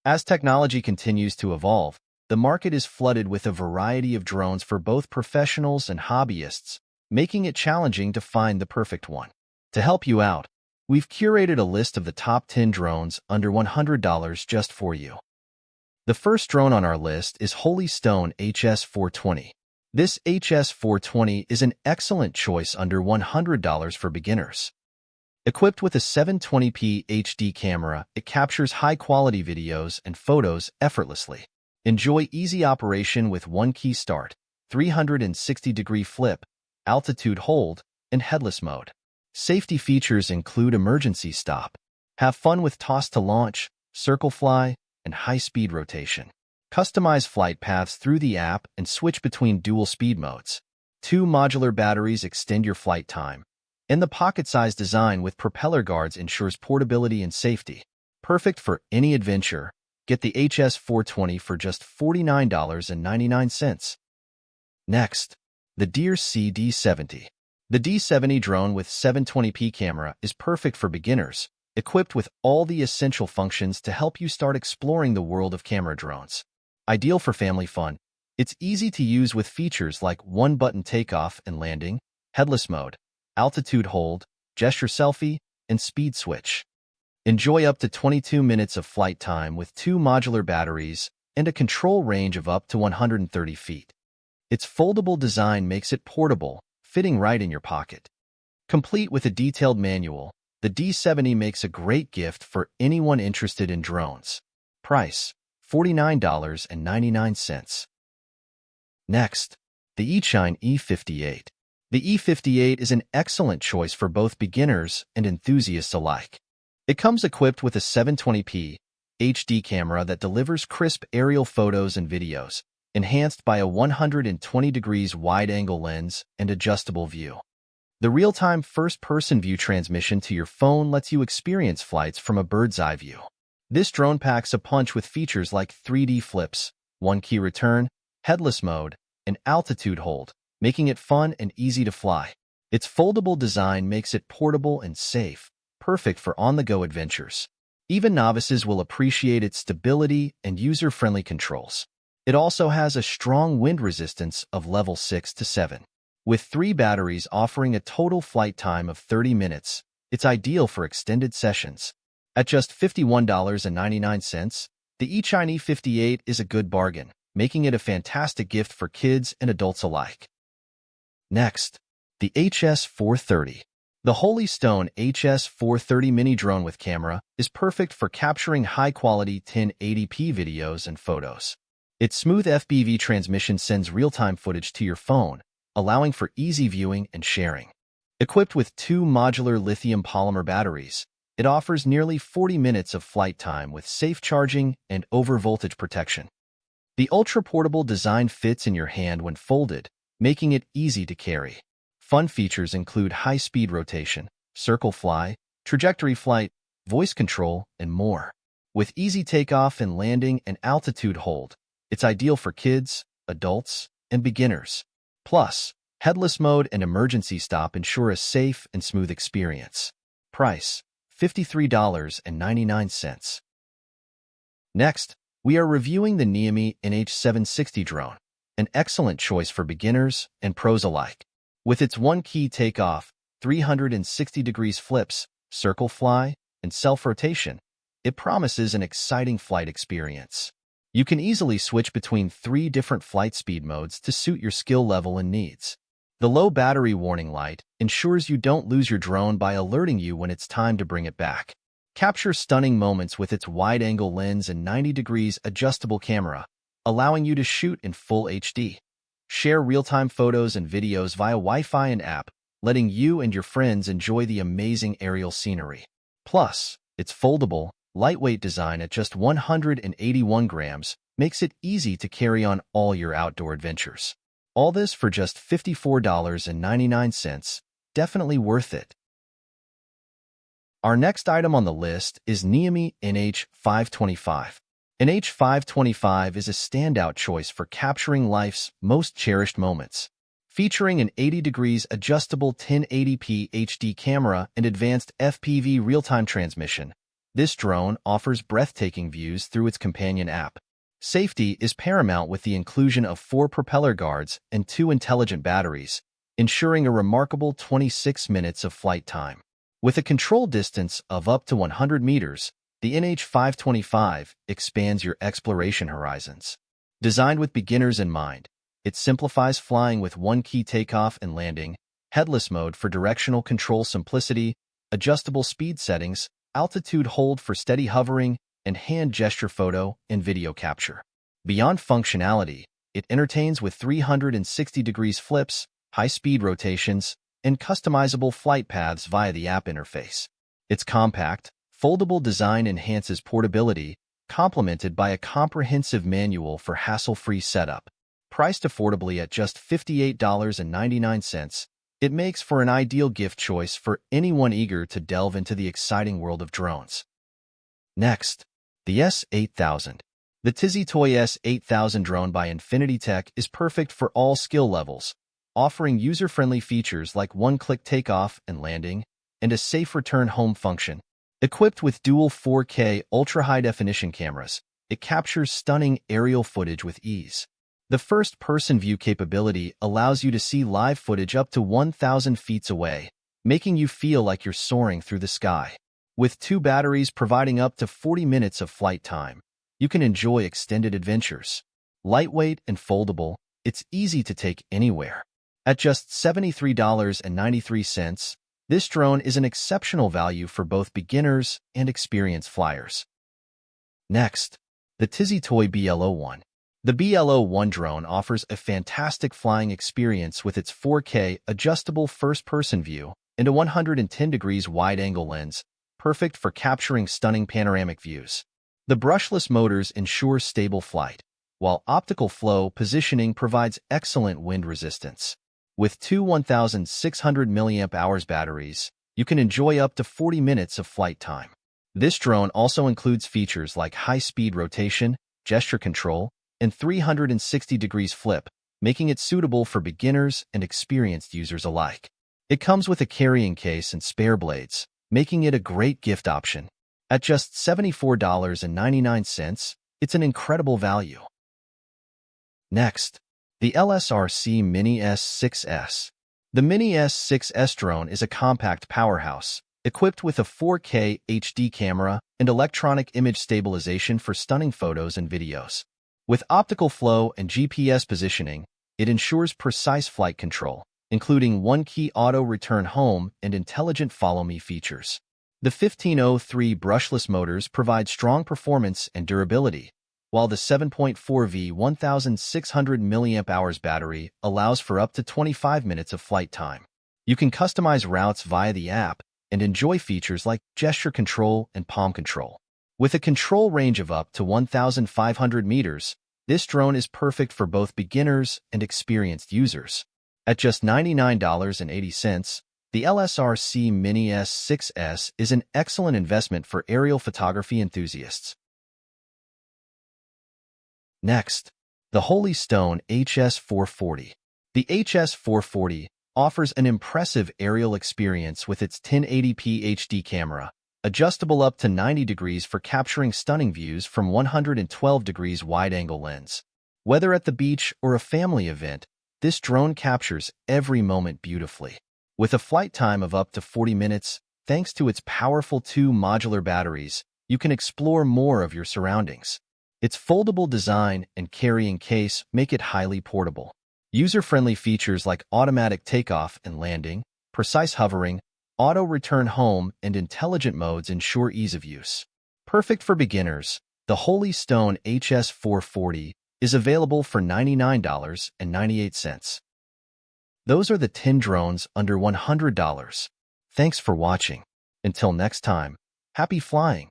As technology continues to evolve, the market is flooded with a variety of drones for both professionals and hobbyists, making it challenging to find the perfect one. To help you out, we've curated a list of the top 10 drones under $100 just for you. The first drone on our list is Holy Stone HS420. This HS420 is an excellent choice under $100 for beginners. Equipped with a 720p HD camera, it captures high-quality videos and photos effortlessly. Enjoy easy operation with one-key start, 360-degree flip, altitude hold, and headless mode. Safety features include emergency stop. Have fun with toss to launch, circle fly, and high-speed rotation. Customize flight paths through the app and switch between dual speed modes. 2 modular batteries extend your flight time. And the pocket-sized design with propeller guards ensures portability and safety. Perfect for any adventure. Get the HS420 for just $49.99. Next, the DEERC D70. The D70 drone with 720p camera is perfect for beginners, equipped with all the essential functions to help you start exploring the world of camera drones. Ideal for family fun, it's easy to use with features like one-button takeoff and landing, headless mode, altitude hold, gesture selfie, and speed switch. Enjoy up to 22 minutes of flight time with 2 modular batteries and a control range of up to 130 feet. Its foldable design makes it portable, fitting right in your pocket. Complete with a detailed manual, the D70 makes a great gift for anyone interested in drones. Price, $49.99. Next, the Eachine E58. The E58 is an excellent choice for both beginners and enthusiasts alike. It comes equipped with a 720p HD camera that delivers crisp aerial photos and videos, enhanced by a 120 degrees wide-angle lens and adjustable view. The real-time first-person view transmission to your phone lets you experience flights from a bird's-eye view. This drone packs a punch with features like 3D flips, one-key return, headless mode, and altitude hold, making it fun and easy to fly. Its foldable design makes it portable and safe, perfect for on-the-go adventures. Even novices will appreciate its stability and user-friendly controls. It also has a strong wind resistance of level 6 to 7. With 3 batteries offering a total flight time of 30 minutes, it's ideal for extended sessions. At just $51.99, the Eachine E58 is a good bargain, making it a fantastic gift for kids and adults alike. Next, the HS430. The Holy Stone HS430 mini drone with camera is perfect for capturing high-quality 1080p videos and photos. Its smooth FPV transmission sends real-time footage to your phone, allowing for easy viewing and sharing. Equipped with 2 modular lithium polymer batteries, it offers nearly 40 minutes of flight time with safe charging and over-voltage protection. The ultra-portable design fits in your hand when folded, making it easy to carry. Fun features include high-speed rotation, circle fly, trajectory flight, voice control, and more. With easy takeoff and landing and altitude hold, it's ideal for kids, adults, and beginners. Plus, headless mode and emergency stop ensure a safe and smooth experience. Price, $53.99. Next, we are reviewing the NEHEME NH760 drone, an excellent choice for beginners and pros alike. With its one-key takeoff, 360 degrees flips, circle fly, and self-rotation, it promises an exciting flight experience. You can easily switch between 3 different flight speed modes to suit your skill level and needs. The low battery warning light ensures you don't lose your drone by alerting you when it's time to bring it back. Capture stunning moments with its wide-angle lens and 90 degrees adjustable camera, allowing you to shoot in full HD. Share real-time photos and videos via Wi-Fi and app, letting you and your friends enjoy the amazing aerial scenery. Plus, its foldable, lightweight design at just 181 grams makes it easy to carry on all your outdoor adventures. All this for just $54.99, definitely worth it. Our next item on the list is NEHEME NH525. NH525 is a standout choice for capturing life's most cherished moments. Featuring an 80 degrees adjustable 1080p HD camera and advanced FPV real-time transmission, This drone offers breathtaking views through its companion app. Safety is paramount with the inclusion of 4 propeller guards and 2 intelligent batteries, ensuring a remarkable 26 minutes of flight time. With a control distance of up to 100 meters, the NH525 expands your exploration horizons. Designed with beginners in mind, it simplifies flying with one-key takeoff and landing, headless mode for directional control simplicity, adjustable speed settings, altitude hold for steady hovering, and hand gesture photo and video capture. Beyond functionality, it entertains with 360 degrees flips, high-speed rotations, and customizable flight paths via the app interface. Its compact, foldable design enhances portability, complemented by a comprehensive manual for hassle-free setup. Priced affordably at just $58.99, it makes for an ideal gift choice for anyone eager to delve into the exciting world of drones. Next, the S8000. The Tizzy Toy S8000 drone by Infinity Tech is perfect for all skill levels, offering user-friendly features like one-click takeoff and landing and a safe return home function. Equipped with dual 4K ultra-high-definition cameras, it captures stunning aerial footage with ease. The first-person view capability allows you to see live footage up to 1,000 feet away, making you feel like you're soaring through the sky. With 2 batteries providing up to 40 minutes of flight time, you can enjoy extended adventures. Lightweight and foldable, it's easy to take anywhere. At just $73.93, this drone is an exceptional value for both beginners and experienced flyers. Next, the Tizzy Toy BL01. The BL01 drone offers a fantastic flying experience with its 4K adjustable first-person view and a 110 degrees wide-angle lens, perfect for capturing stunning panoramic views. The brushless motors ensure stable flight, while optical flow positioning provides excellent wind resistance. With 2 1,600 mAh batteries, you can enjoy up to 40 minutes of flight time. This drone also includes features like high-speed rotation, gesture control, and 360 degrees flip, making it suitable for beginners and experienced users alike. It comes with a carrying case and spare blades, making it a great gift option. At just $74.99, it's an incredible value. Next, the LSRC Mini S6S. The Mini S6S drone is a compact powerhouse, equipped with a 4K HD camera and electronic image stabilization for stunning photos and videos. With optical flow and GPS positioning, it ensures precise flight control, including one-key auto return home and intelligent follow-me features. The 1503 brushless motors provide strong performance and durability, while the 7.4V 1,600 mAh battery allows for up to 25 minutes of flight time. You can customize routes via the app and enjoy features like gesture control and palm control. With a control range of up to 1,500 meters, this drone is perfect for both beginners and experienced users. At just $99.80, the LSRC Mini S6S is an excellent investment for aerial photography enthusiasts. Next, the Holy Stone HS440. The HS440 offers an impressive aerial experience with its 1080p HD camera, adjustable up to 90 degrees for capturing stunning views from 112 degrees wide-angle lens. Whether at the beach or a family event, this drone captures every moment beautifully. With a flight time of up to 40 minutes, thanks to its powerful 2 modular batteries, you can explore more of your surroundings. Its foldable design and carrying case make it highly portable. User-friendly features like automatic takeoff and landing, precise hovering, auto return home, and intelligent modes ensure ease of use. Perfect for beginners, the Holy Stone HS440 is available for $99.98. Those are the 10 drones under $100. Thanks for watching. Until next time, happy flying!